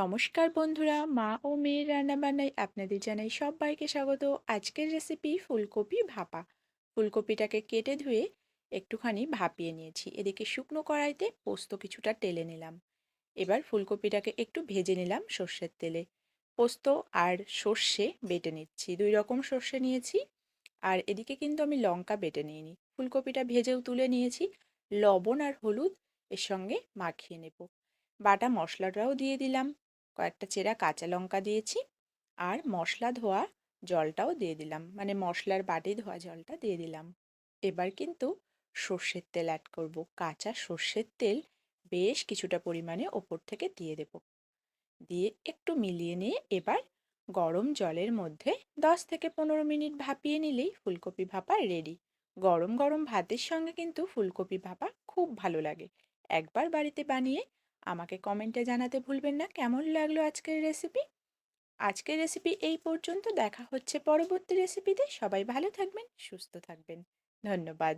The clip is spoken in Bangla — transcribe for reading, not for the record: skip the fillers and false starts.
নমস্কার বন্ধুরা, মা ও মেয়ের রান্নাবান্নায় আপনাদের জানাই সবাইকে স্বাগত। আজকের রেসিপি ফুলকপি ভাপা। ফুলকপিটাকে কেটে ধুয়ে একটুখানি ভাপিয়ে নিয়েছি। এদিকে শুকনো কড়াইতে পোস্ত কিছুটা টেলে নিলাম। এবার ফুলকপিটাকে একটু ভেজে নিলাম সর্ষের তেলে। পোস্ত আর সর্ষে বেটে নিচ্ছি, 2 রকম সর্ষে নিয়েছি। আর এদিকে কিন্তু আমি লঙ্কা বেটে নিইনি। ফুলকপিটা ভেজেও তুলে নিয়েছি। লবণ আর হলুদ এর সঙ্গে মাখিয়ে নেব। বাটা মশলাটাও দিয়ে দিলাম, কয়েকটা চেরা কাঁচা লঙ্কা দিয়েছি, আর মশলা ধোয়া জলটাও দিয়ে দিলাম, মানে মশলার বাটি ধোয়া জলটা দিয়ে দিলাম। এবার কিন্তু সর্ষের তেল অ্যাড করব। কাঁচা সর্ষের তেল বেশ কিছুটা পরিমাণে ওপর থেকে দিয়ে দেব। দিয়ে একটু মিলিয়ে নিয়ে এবার গরম জলের মধ্যে 10 থেকে 15 মিনিট ভাপিয়ে নিলেই ফুলকপি ভাপা রেডি। গরম গরম ভাতের সঙ্গে কিন্তু ফুলকপি ভাপা খুব ভালো লাগে। একবার বাড়িতে বানিয়ে আমাকে কমেন্টে জানাতে ভুলবেন না কেমন লাগলো আজকের রেসিপি। আজকের রেসিপি এই পর্যন্ত। দেখা হচ্ছে পরবর্তী রেসিপিতে। সবাই ভালো থাকবেন, সুস্থ থাকবেন। ধন্যবাদ।